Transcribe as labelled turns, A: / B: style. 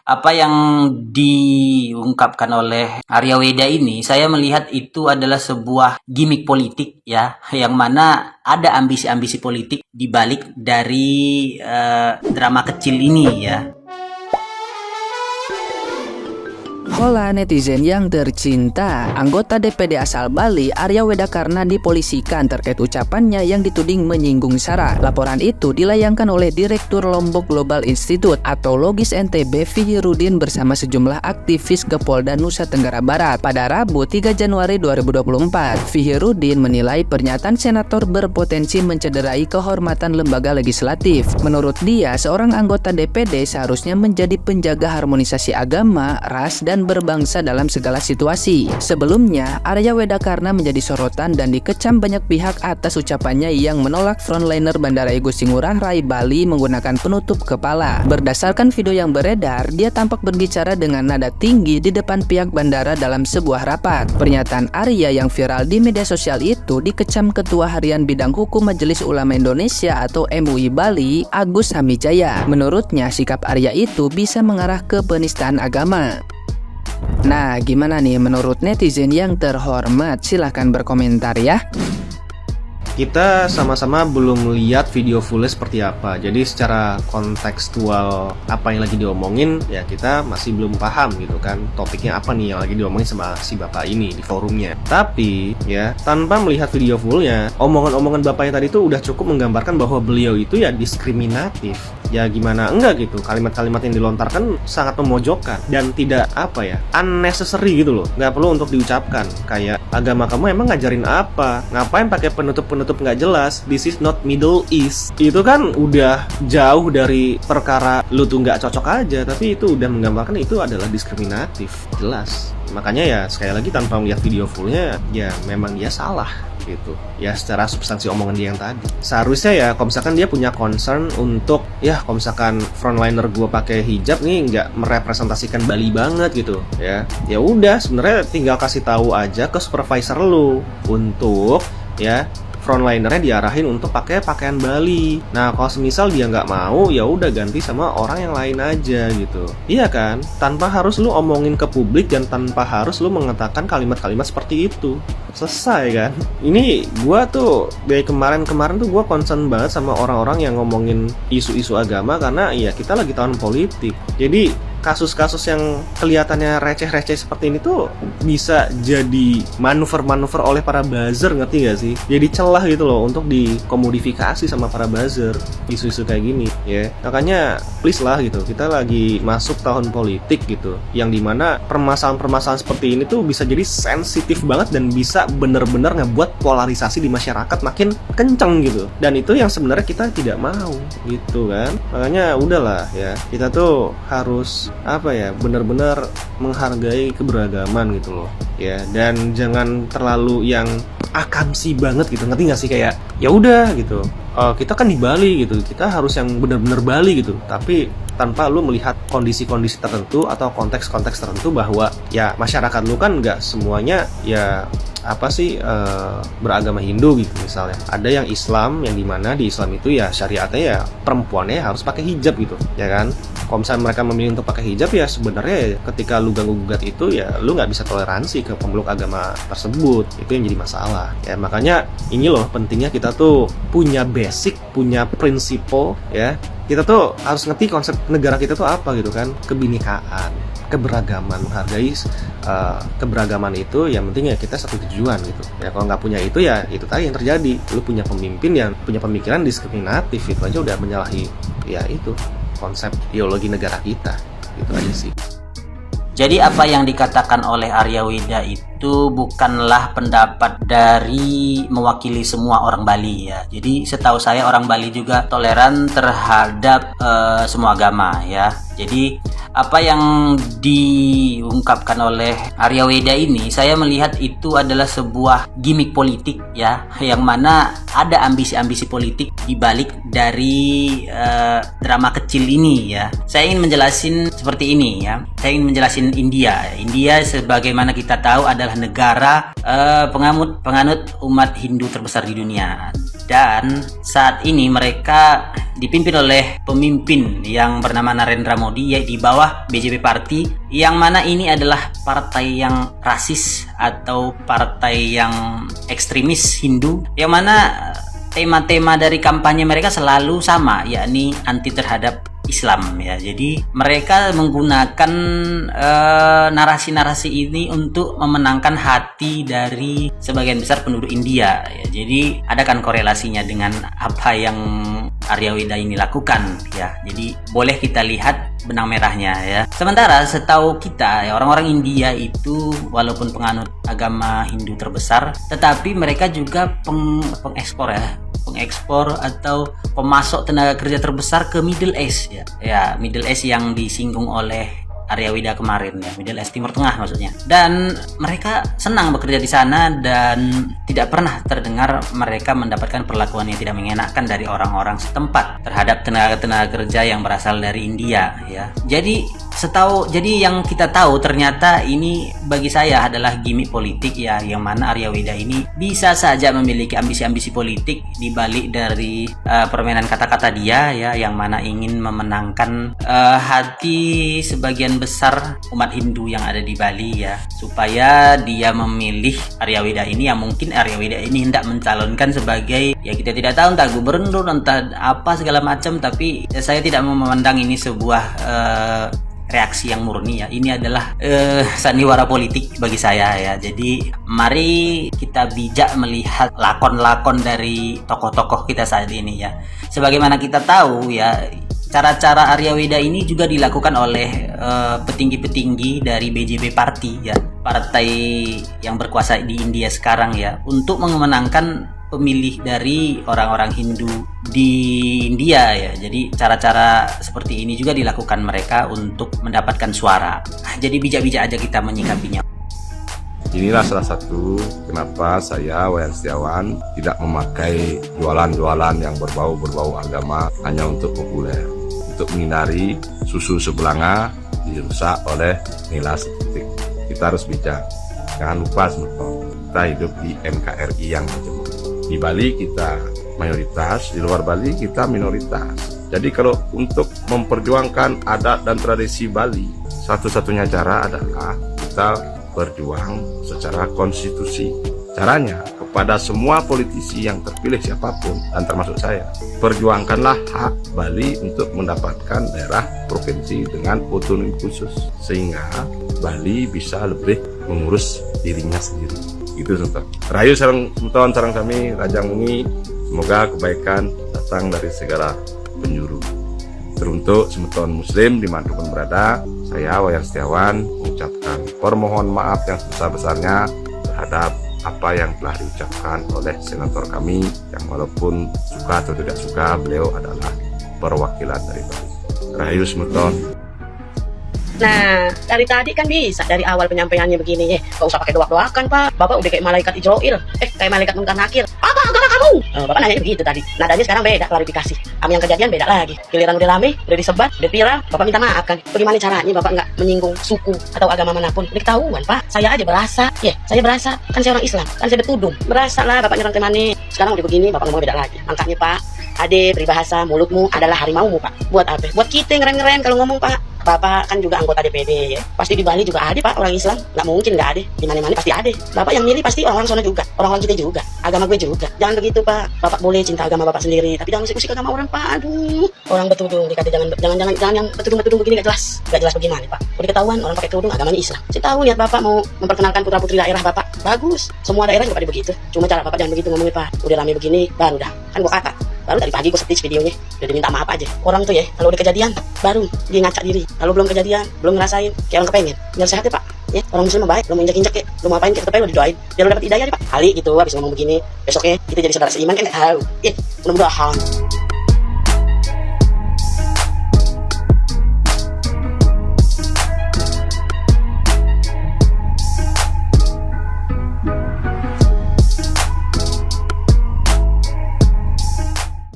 A: Apa yang diungkapkan oleh Arya Weda ini, saya melihat itu adalah sebuah gimmick politik ya, yang mana ada ambisi-ambisi politik di balik dari drama kecil ini ya.
B: Hola netizen yang tercinta, anggota DPD asal Bali Arya Weda Karna dipolisikan terkait ucapannya yang dituding menyinggung SARA. Laporan itu dilayangkan oleh Direktur Lombok Global Institute atau Logis NTB Fihirudin bersama sejumlah aktivis ke Polda Nusa Tenggara Barat pada Rabu 3 Januari 2024. Fihirudin menilai pernyataan senator berpotensi mencederai kehormatan lembaga legislatif. Menurut dia, seorang anggota DPD seharusnya menjadi penjaga harmonisasi agama, ras, dan berbangsa dalam segala situasi. Sebelumnya, Arya Weda Karna menjadi sorotan dan dikecam banyak pihak atas ucapannya yang menolak frontliner Bandara Igusti Ngurah Rai Bali menggunakan penutup kepala. Berdasarkan video yang beredar, dia tampak berbicara dengan nada tinggi di depan pihak bandara dalam sebuah rapat. Pernyataan Arya yang viral di media sosial itu dikecam Ketua Harian Bidang Hukum Majelis Ulama Indonesia atau MUI Bali, Agus Hamijaya. Menurutnya, sikap Arya itu bisa mengarah ke penistaan agama. Nah, gimana nih menurut netizen yang terhormat? Silahkan berkomentar ya.
C: Kita sama-sama belum melihat video fullnya seperti apa. Jadi secara kontekstual apa yang lagi diomongin ya kita masih belum paham gitu kan. Topiknya apa nih yang lagi diomongin sama si bapak ini di forumnya. Tapi ya tanpa melihat video fullnya, omongan-omongan bapaknya tadi tuh udah cukup menggambarkan bahwa beliau itu ya diskriminatif. Ya gimana enggak gitu. Kalimat-kalimat yang dilontarkan sangat memojokkan dan tidak apa ya, unnecessary gitu loh. Nggak perlu untuk diucapkan. Kayak agama kamu emang ngajarin apa? Ngapain pakai penutup nggak jelas, this is not Middle East. Itu kan udah jauh dari perkara lu tuh nggak cocok aja, tapi itu udah menggambarkan itu adalah diskriminatif, jelas. Makanya ya sekali lagi tanpa melihat video fullnya, ya memang dia salah gitu. Ya secara substansi omongan dia yang tadi. Seharusnya ya kalau misalkan dia punya concern untuk ya kalau misalkan frontliner gue pakai hijab nih nggak merepresentasikan Bali banget gitu ya. Ya udah sebenarnya tinggal kasih tahu aja ke supervisor lu untuk ya frontlinernya diarahin untuk pakai pakaian Bali. Nah, kalau semisal dia nggak mau, ya udah ganti sama orang yang lain aja gitu. Iya kan? Tanpa harus lu omongin ke publik dan tanpa harus lu mengatakan kalimat-kalimat seperti itu. Selesai kan? Ini gua tuh dari kemarin-kemarin tuh gua concern banget sama orang-orang yang ngomongin isu-isu agama karena ya kita lagi tahun politik. Jadi kasus-kasus yang kelihatannya receh-receh seperti ini tuh bisa jadi manuver-manuver oleh para buzzer, ngerti gak sih? Jadi celah gitu loh untuk dikomodifikasi sama para buzzer isu-isu kayak gini ya. Makanya please lah gitu, kita lagi masuk tahun politik gitu, yang dimana permasalahan-permasalahan seperti ini tuh bisa jadi sensitif banget dan bisa bener-bener ngebuat polarisasi di masyarakat makin kenceng gitu. Dan itu yang sebenarnya kita tidak mau gitu kan. Makanya udahlah ya, kita tuh harus apa ya, benar-benar menghargai keberagaman gitu loh ya, dan jangan terlalu yang akamsi banget gitu, ngerti nggak sih? Kayak ya udah gitu, kita kan di Bali gitu, kita harus yang benar-benar Bali gitu, tapi tanpa lu melihat kondisi-kondisi tertentu atau konteks-konteks tertentu bahwa ya masyarakat lu kan nggak semuanya ya apa sih beragama Hindu gitu misalnya. Ada yang Islam, yang dimana di Islam itu ya syariatnya ya perempuannya harus pakai hijab gitu ya kan. Kalau misalnya mereka memilih untuk pakai hijab ya sebenarnya ketika lu ganggu-gugat itu ya lu nggak bisa toleransi ke pemeluk agama tersebut. Itu yang jadi masalah ya. Makanya ini loh pentingnya kita tuh punya basic, punya prinsipal ya. Kita tuh harus ngerti konsep negara kita tuh apa gitu kan. Kebinekaan, keberagaman, menghargai keberagaman itu. Yang penting ya kita satu tujuan gitu ya. Kalau nggak punya itu ya itu tadi yang terjadi, lu punya pemimpin yang punya pemikiran diskriminatif, itu aja udah menyalahi ya itu konsep ideologi negara kita. Gitu aja sih.
A: Jadi apa yang dikatakan oleh Arya Weda itu bukanlah pendapat dari mewakili semua orang Bali ya. Jadi setahu saya orang Bali juga toleran terhadap semua agama ya. Jadi apa yang diungkapkan oleh Arya Weda ini, saya melihat itu adalah sebuah gimmick politik ya, yang mana ada ambisi-ambisi politik di balik dari drama kecil ini ya. Saya ingin menjelasin seperti ini ya. Saya ingin menjelasin India. India sebagaimana kita tahu adalah negara penganut umat Hindu terbesar di dunia. Dan saat ini mereka dipimpin oleh pemimpin yang bernama Narendra Modi, di bawah BJP Party, yang mana ini adalah partai yang rasis atau partai yang ekstremis Hindu, yang mana tema-tema dari kampanye mereka selalu sama, yakni anti terhadap Islam ya. Jadi mereka menggunakan narasi-narasi ini untuk memenangkan hati dari sebagian besar penduduk India ya. Jadi ada kan korelasinya dengan apa yang Arya Wida ini lakukan ya. Jadi boleh kita lihat benang merahnya ya. Sementara setahu kita ya, orang-orang India itu walaupun penganut agama Hindu terbesar, tetapi mereka juga pengekspor atau pemasok tenaga kerja terbesar ke Middle East ya. Ya, Middle East yang disinggung oleh Arya Wida kemarin ya, Middle East, Timur Tengah maksudnya. Dan mereka senang bekerja di sana dan tidak pernah terdengar mereka mendapatkan perlakuan yang tidak mengenakan dari orang-orang setempat terhadap tenaga kerja yang berasal dari India ya. Jadi yang kita tahu ternyata ini bagi saya adalah gimmick politik ya, yang mana Arya Wida ini bisa saja memiliki ambisi-ambisi politik di balik dari permainan kata-kata dia ya, yang mana ingin memenangkan hati sebagian besar umat Hindu yang ada di Bali ya, supaya dia memilih Arya Wida ini, yang mungkin Arya Wida ini hendak mencalonkan sebagai, ya kita tidak tahu, entah gubernur entah apa segala macam, tapi ya, saya tidak memandang ini sebuah reaksi yang murni ya. Ini adalah sandiwara politik bagi saya ya. Jadi mari kita bijak melihat lakon-lakon dari tokoh-tokoh kita saat ini ya. Sebagaimana kita tahu ya, cara-cara Arya Wida ini juga dilakukan oleh petinggi-petinggi dari BJP Party ya, partai yang berkuasa di India sekarang ya, untuk memenangkan pemilih dari orang-orang Hindu di India ya. Jadi cara-cara seperti ini juga dilakukan mereka untuk mendapatkan suara. Jadi bijak-bijak aja kita menyikapinya.
D: Inilah salah satu kenapa saya, Wayan Setiawan, tidak memakai jualan-jualan yang berbau agama hanya untuk populer, untuk menghindari susu sebelanga dirusak oleh nilai estetik. Kita harus bijak. Jangan lupa kita hidup di NKRI yang majemuk. Di Bali kita mayoritas, di luar Bali kita minoritas. Jadi kalau untuk memperjuangkan adat dan tradisi Bali, satu-satunya cara adalah kita berjuang secara konstitusi. Caranya kepada semua politisi yang terpilih siapapun, dan termasuk saya, perjuangkanlah hak Bali untuk mendapatkan daerah provinsi dengan otonomi khusus, sehingga Bali bisa lebih mengurus dirinya sendiri. Gitu Sultan. Rayu sareng Sultan sareng kami Raja Muni, semoga kebaikan datang dari segala penjuru. Teruntuk semeton muslim dimanapun berada, saya Wayan Setiawan mengucapkan permohon maaf yang sebesar-besarnya terhadap apa yang telah diucapkan oleh senator kami, yang walaupun suka atau tidak suka, beliau adalah perwakilan dari Bali. Rayu semeton.
E: Nah, dari tadi kan bisa, dari awal penyampaiannya begini ya, gak usah pakai doak-doakan Pak. Bapak udah kayak malaikat Israel, kayak malaikat Munkar Nakir. Apa agama kamu? Bapak nanya begitu tadi. Nadanya sekarang beda, klarifikasi. Yang kejadian beda lagi. Giliran udah rame, udah disebar, udah viral, Bapak minta maaf kan. Bagaimana caranya Bapak nggak menyinggung suku atau agama manapun? Udah ketahuan Pak. Saya aja berasa, saya berasa, kan saya orang Islam, kan saya bertudung. Berasa lah Bapak nyerang temani. Sekarang udah begini, Bapak ngomong beda lagi. Angkanya Pak, ade peribahasa mulutmu adalah harimaumu Pak. Buat apa? Buat kita ngeren-ngeren kalau ngomong Pak. Bapak kan juga anggota DPD ya. Pasti di Bali juga ada Pak orang Islam. Nggak mungkin nggak ada. Di mana-mana pasti ada. Bapak yang milih pasti orang-orang sana juga. Orang-orang kita juga. Agama gue juga. Jangan begitu Pak. Bapak boleh cinta agama Bapak sendiri, tapi jangan musik-musik agama orang Pak. Aduh. Orang bertudung dikata jangan yang bertudung begini nggak jelas. Nggak jelas bagaimana Pak. Udah ketahuan orang pakai kerudung agamanya Islam. Saya tahu niat Bapak mau memperkenalkan putra-putri daerah Bapak. Bagus. Semua daerah juga pada begitu. Cuma cara Bapak jangan begitu ngomongnya Pak. Udah rame begini baru dah. Kan gua kata. Baru dari pagi gue search videonya, udah diminta maaf aja. Orang tuh ya, kalau udah kejadian, baru dia ngacak diri. Kalau belum kejadian, belum ngerasain, kayak orang kepengen. Biar sehat ya Pak. Ya, orang muslim baik, belum injek-injek ya, belum ngapain, kita pengen lo didoain. Biar lo dapet hidayah ya Pak. Kali gitu, habis ngomong begini, besoknya kita jadi saudara seiman kan nggak tahu. Ya, mudah-mudahan.